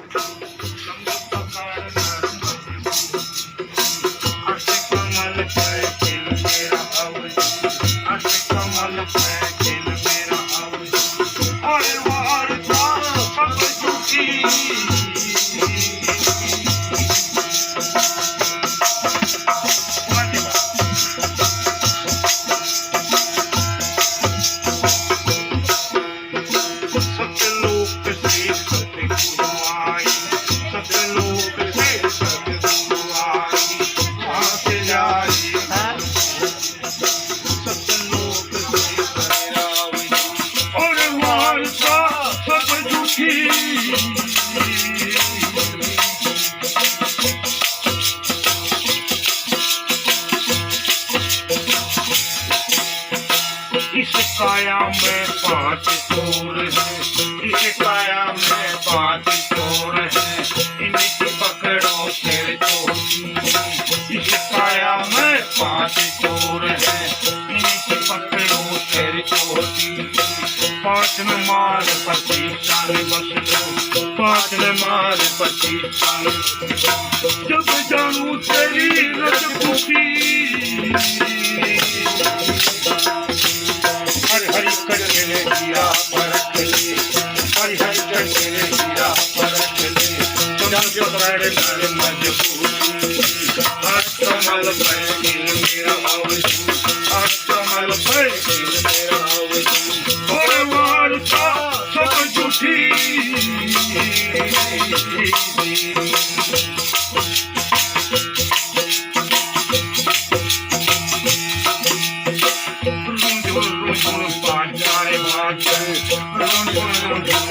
संग पकड़कर आशिक कमल पे दिल मेरा अवधि, आशिक कमल पे दिल मेरा अवधि, और वारता सब झूठी। सतलोक से सतगुरु आई, सतलोक से सतगुरु आई, वहाँ से जाई सतलोक से सरावई, और वारसा सब झूठी। इस काया में 5 चोर हैं, इस काया में 5 चोर हैं, इनकी पकड़ो सिर चोटी। इस काया में 5 चोर हैं, इनकी पकड़ो सिर चोटी। 5 में मार 25 साल बस लो, 5 में मार 25 साल, जब जानू तेरी रजपूती। हरि हरि करके ले हीरा परख ले, हरि हरि करके ले हीरा परख ले, तुम जो बड़े नर मजबूती। अष्टमल पे दिल मेरा अवधि, अष्टमल पे दिल मेरा अवधि, और वारसा सब झूठी।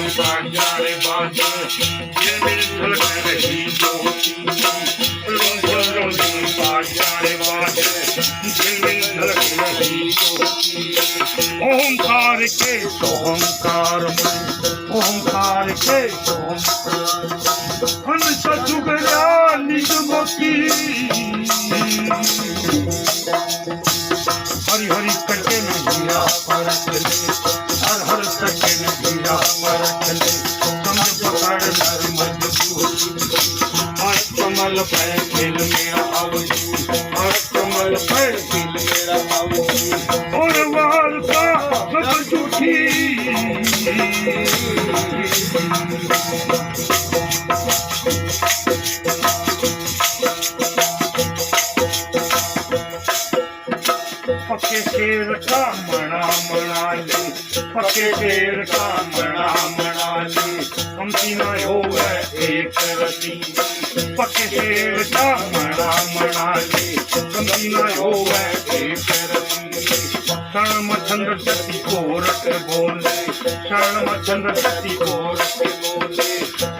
बाजारे बाजे दिल में धड़क रही ज्योति, बाजारे बाजे दिल में धड़क रही ज्योति। ओंकार के ओंकार में, ओंकार के ओंकार, हंस जुगला निज मोती। हरि हरि करके मैं हीरा परख ले, हर हर करके मैं हीरा परख ले, संग पकड़ नर मजबूती। अष्टमल पे दिल मेरा अवधि, अष्टमल पे दिल मेरा अवधि, और वारसा सब झूठी। पक्के शेर का मना मना ले, पक्के शेर का मना मना ले, हम तीनों हो गए एक रति। पक्के शेर का मना मना ले, हम तीनों हो गए एक रति। शर्म चंद्र सती कोरट बोले, शर्म चंद्र सती कोरट बोले,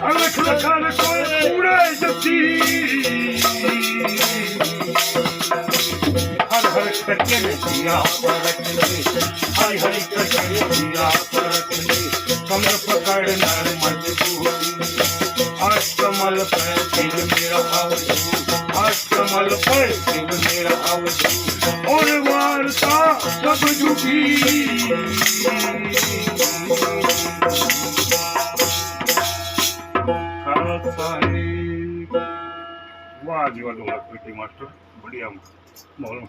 अलख लखन कोई पूरे जती। हर हर करके मैं हीरा परख ले, हरि हरि करके हीरा परख ले, कमर पकड़ नर मजबूती। अष्टमल पे दिल मेरा अवधि, अष्टमल पे दिल मेरा अवधि, और वारसा सब झूठी। वाह जी वाह, मास्टर बढ़िया माहौल में